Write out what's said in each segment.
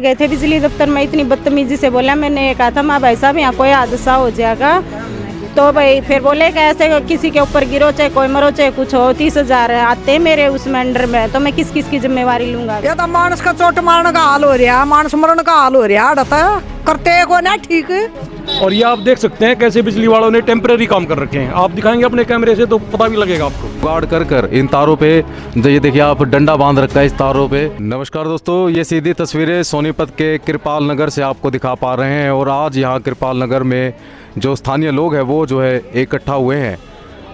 गए थे बिजली दफ्तर में, इतनी बदतमीजी से बोला। मैंने ये कहा था माँ भाई साहब यहाँ कोई हादसा हो जाएगा तो भाई फिर बोले कि ऐसे किसी के ऊपर गिरो चाहे कोई मरो चाहे कुछ हो, 30,000 आते मेरे उसमें अंडर में, तो मैं किस किस की जिम्मेवारी लूंगा। ये तो मानस का चोट मारने का हाल हो रहा, मानस मरण का हाल हो रहा, करते को ना ठीक। और ये आप देख सकते हैं कैसे बिजली वालों ने टेम्परेरी काम कर रखे हैं। आप दिखाएंगे अपने कैमरे से तो पता भी लगेगा आपको। जुगाड़ कर इन तारों पे ये देखिए आप डंडा बांध रखा है इस तारों पे। नमस्कार दोस्तों, ये सीधी तस्वीरें सोनीपत के कृपाल नगर से आपको दिखा पा रहे हैं। और आज यहाँ कृपाल नगर में जो स्थानीय लोग हैं वो जो है इकट्ठा हुए हैं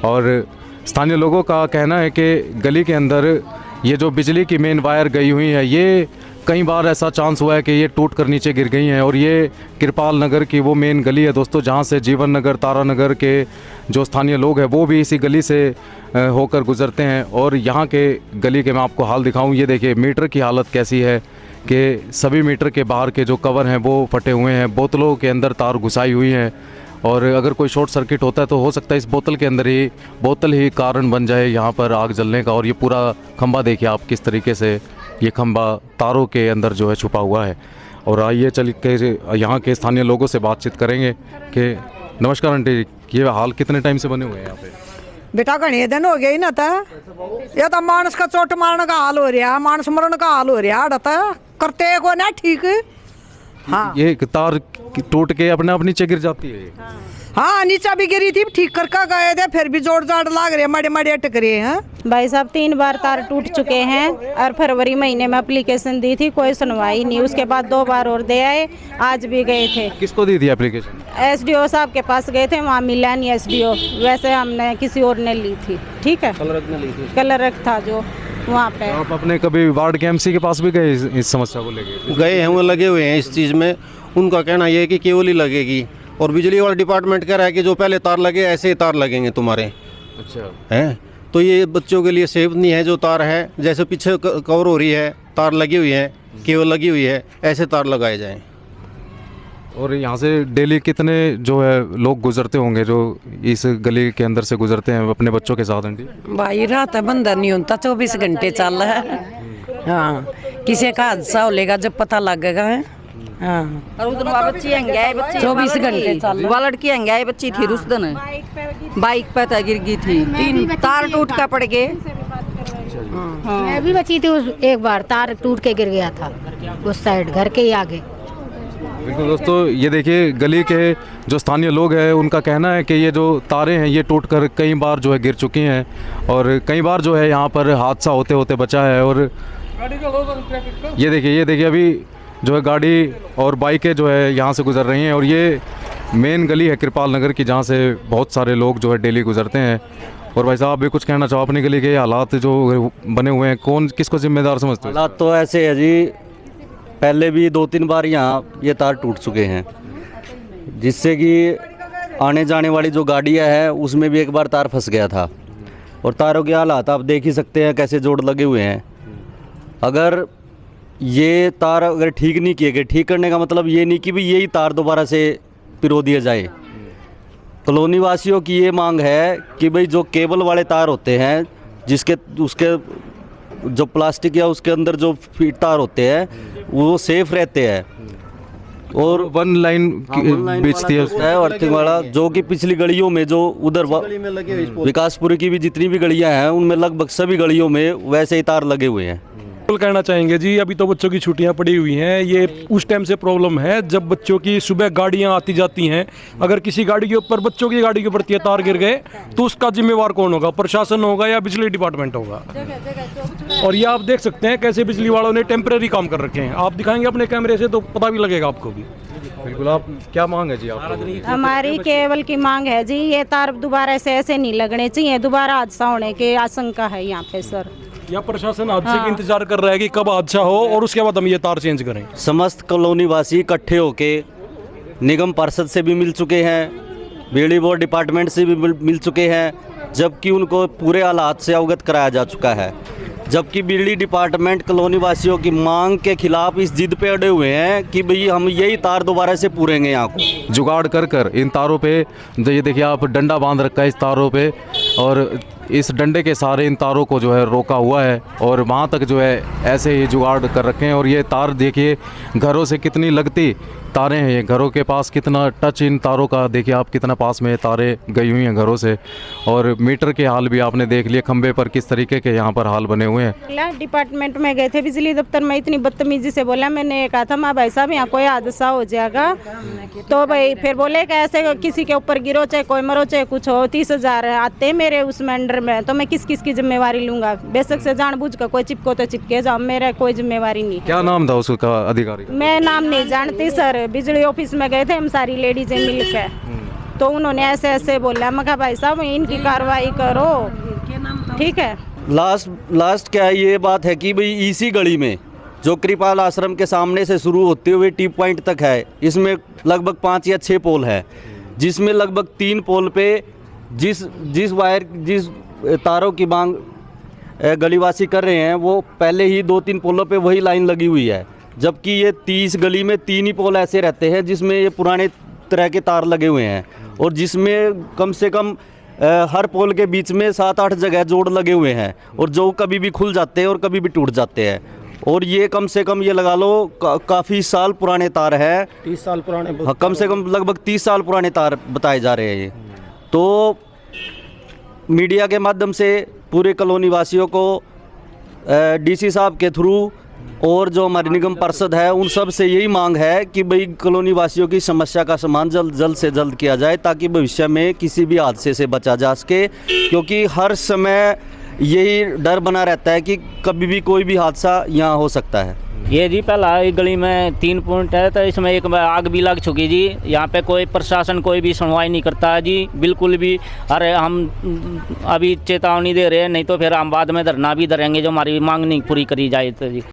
और स्थानीय लोगों का कहना है कि गली के अंदर ये जो बिजली की मेन वायर गई हुई है, ये कई बार ऐसा चांस हुआ है कि ये टूट कर नीचे गिर गई हैं। और ये कृपाल नगर की वो मेन गली है दोस्तों, जहाँ से जीवन नगर, तारा नगर के जो स्थानीय लोग हैं वो भी इसी गली से होकर गुजरते हैं। और यहाँ के गली के मैं आपको हाल दिखाऊं, ये देखिए मीटर की हालत कैसी है कि सभी मीटर के बाहर के जो कवर हैं वो फटे हुए हैं, बोतलों के अंदर तार घुसाई हुई हैं। और अगर कोई शॉर्ट सर्किट होता है तो हो सकता है इस बोतल के अंदर ही बोतल ही कारण बन जाए यहाँ पर आग जलने का। और ये पूरा खंबा देखिए आप किस तरीके से ये खंबा तारों के अंदर जो है छुपा हुआ है। और आइए चल के यहाँ के स्थानीय लोगों से बातचीत करेंगे कि नमस्कार आंटी, ये हाल कितने टाइम से बने हुए हैं यहाँ पे? बेटा घने दिन हो गए ना था, ये तो मानस का चोट मारने का हाल हो रहा, मानस मरण का हाल हो रहा, करते को ना ठीक। हाँ, ये तार टूट के अपने आप नीचे गिर जाती है। हाँ नीचा भी गिरी थी, ठीक करके गए थे, फिर भी जोड़ जाड़ लाग रहे, मड़े मड़े अटक रहे हैं। भाई साहब 3 बार तार टूट चुके हैं और फरवरी महीने में एप्लीकेशन दी थी, कोई सुनवाई नहीं। उसके बाद 2 बार और दे आए, आज भी गए थे। किसको दी थी एप्लीकेशन? SDO साहब के पास गए थे, वहाँ मिला नहीं SDO, वैसे हमने किसी और ने ली थी। ठीक है, कलरक था जो वहाँ पे। आप अपने कभी वार्ड के MC के पास भी गए इस समस्या को लेके? गए हैं, वो लगे हुए हैं इस चीज़ में। उनका कहना यह है कि केवल ही लगेगी, और बिजली वाला डिपार्टमेंट कह रहा है कि जो पहले तार लगे ऐसे ही तार लगेंगे तुम्हारे। अच्छा हैं तो ये बच्चों के लिए सेफ नहीं है जो तार है, जैसे पीछे कवर हो रही है, तार लगी हुई है, केवल लगी हुई है, ऐसे तार लगाए जाएं। और यहाँ से डेली कितने जो है लोग गुजरते होंगे जो इस गली के अंदर से गुजरते हैं अपने बच्चों के साथ आंटी? भाई रात बंद नहीं होता, 24 घंटे चल रहा है। हाँ, किसी का हादसा हो लेगा जब पता लगेगा है। हाँ, और उस दिन वह बच्ची हंगाई, बच्ची 24 घंटे चल वह लड़की हंगाई बच्ची थी उस दिन, बाइक पे था, गिर गई थी, 3 तार टूट कर पड़ गए। मैं भी बची थी उस एक बार, तार टूट के गिर गया था उस साइड घर के ही आगे। बिल्कुल दोस्तों, ये देखिए गली के जो स्थानीय लोग हैं उनका कहना है कि ये जो तारें हैं ये टूटकर कई बार जो है गिर चुकी हैं और कई बार जो है यहाँ पर हादसा होते होते बचा है। और ये देखिए अभी जो है गाड़ी और बाइकें जो है यहाँ से गुजर रही हैं। और ये मेन गली है कृपाल नगर की, जहाँ से बहुत सारे लोग जो है डेली गुजरते हैं। और भाई साहब भी कुछ कहना चाहो अपनी गली के हालात जो बने हुए हैं, कौन किसको जिम्मेदार समझते हो? हालात तो ऐसे है जी, पहले भी 2-3 बार यहाँ ये तार टूट चुके हैं, जिससे कि आने जाने वाली जो गाड़ियाँ हैं उसमें भी एक बार तार फंस गया था। और तारों के हालात आप देख ही सकते हैं कैसे जोड़ लगे हुए हैं। अगर ये तार अगर ठीक नहीं किए गए, ठीक करने का मतलब ये नहीं कि भी यही तार दोबारा से पिरो दिया जाए। कॉलोनी वासियों की ये मांग है कि भाई जो केबल वाले तार होते हैं, जिसके उसके जो प्लास्टिक या उसके अंदर जो फीट तार होते हैं वो सेफ रहते हैं। और वन लाइन बेचती है अर्थिंग वाला, जो कि पिछली गलियों में जो उधर विकासपुरी की भी जितनी भी गलियां हैं उनमें लगभग सभी गलियों में वैसे ही तार लगे हुए हैं। कहना चाहेंगे जी, अभी तो बच्चों की छुट्टियां पड़ी हुई हैं, ये उस टाइम से प्रॉब्लम है जब बच्चों की सुबह गाड़ियां आती जाती हैं। अगर किसी गाड़ी के ऊपर, बच्चों की गाड़ी के ऊपर तार गिर गए तो उसका जिम्मेवार कौन होगा? प्रशासन होगा या बिजली डिपार्टमेंट होगा? और ये आप देख सकते हैं कैसे बिजली वालों ने टेम्परेरी काम कर रखे हैं। आप दिखाएंगे अपने कैमरे से तो पता भी लगेगा आपको भी। बिल्कुल, आप क्या मांग है जी? आप हमारी केवल की मांग है जी, ये तार दोबारा ऐसे नहीं लगने चाहिए, दोबारा हादसा होने की आशंका है यहाँ पे सर। या प्रशासन हादसे की इंतजार कर रहा है कि कब हादसा हो और उसके बाद हम ये तार चेंज करें। समस्त कॉलोनी वासी इकट्ठे होके निगम पार्षद से भी मिल चुके हैं, बिजली बोर्ड डिपार्टमेंट से भी मिल चुके हैं, जबकि उनको पूरे हालात से अवगत कराया जा चुका है। जबकि बिजली डिपार्टमेंट कॉलोनी वासियों की मांग के खिलाफ इस जिद पे अड़े हुए हैं कि भाई हम यही तार दोबारा से पूरेंगे यहाँ को। जुगाड़ कर इन तारों पे ये देखिए आप डंडा बांध रखा है इस तारों पे और इस डंडे के सहारे इन तारों को जो है रोका हुआ है और वहाँ तक जो है ऐसे ही जुगाड़ कर रखे हैं। और ये तार देखिए घरों से कितनी लगती तारें हैं, ये घरों के पास कितना टच इन तारों का देखिए आप, कितना पास में तारें गई हुई हैं घरों से। और मीटर के हाल भी आपने देख लिए, खंबे पर किस तरीके के यहाँ पर हाल बने हुए हैं। डिपार्टमेंट में गए थे बिजली दफ्तर में, इतनी बदतमीजी से बोला। मैंने कहा था माँ भाई साहब यहाँ कोई हादसा हो जाएगा, तो भाई फिर बोले कि ऐसे किसी के ऊपर गिरो चाहे कोई मरो चाहे कुछ हो, 30,000 आते मेरे उसमें अंडर में, तो मैं किस किस की जिम्मेवारी लूंगा। बेशक से जानबूझ कर कोई चिपको तो चिपके जाओ, मेरा कोई जिम्मेवारी नहीं। क्या नाम था उसका अधिकारी? मैं नाम नहीं जानती सर, बिजली ऑफिस में गए थे हम सारी लेडीजें मिल के, तो उन्होंने ऐसे ऐसे बोला। मैं कहा भाई साहब इनकी कार्रवाई करो, ठीक है। लास्ट क्या है, ये बात है कि भाई इसी गली में जो कृपाल आश्रम के सामने से शुरू होते हुए टी पॉइंट तक है, इसमें लगभग 5 या 6 पोल है, जिसमें लगभग 3 पोल पे जिस तारों की मांग गलीवासी कर रहे हैं, वो पहले ही 2-3 पोलों पे वही लाइन लगी हुई है। जबकि ये 30 गली में 3 ही पोल ऐसे रहते हैं जिसमें ये पुराने तरह के तार लगे हुए हैं, और जिसमें कम से कम हर पोल के बीच में 7-8 जगह जोड़ लगे हुए हैं, और जो कभी भी खुल जाते हैं और कभी भी टूट जाते हैं। और ये कम से कम ये लगा लो काफ़ी साल पुराने तार है, 30 साल पुराने। हाँ, कम से कम लगभग 30 साल पुराने तार बताए जा रहे हैं ये। तो मीडिया के माध्यम से पूरे कॉलोनी वासियों को डीसी साहब के थ्रू और जो हमारे निगम पार्षद है उन सब से यही मांग है कि भाई कॉलोनी वासियों की समस्या का समाधान जल्द से जल्द किया जाए, ताकि भविष्य में किसी भी हादसे से बचा जा सके। क्योंकि हर समय यही डर बना रहता है कि कभी भी कोई भी हादसा यहाँ हो सकता है। ये जी पहला एक गली में 3 पॉइंट है, तो इसमें एक आग भी लग चुकी जी। यहाँ पे कोई प्रशासन कोई भी सुनवाई नहीं करता है जी, बिल्कुल भी। अरे हम अभी चेतावनी दे रहे हैं, नहीं तो फिर हम बाद में धरना भी धरेंगे जो हमारी मांग नहीं पूरी करी जाए तो जी।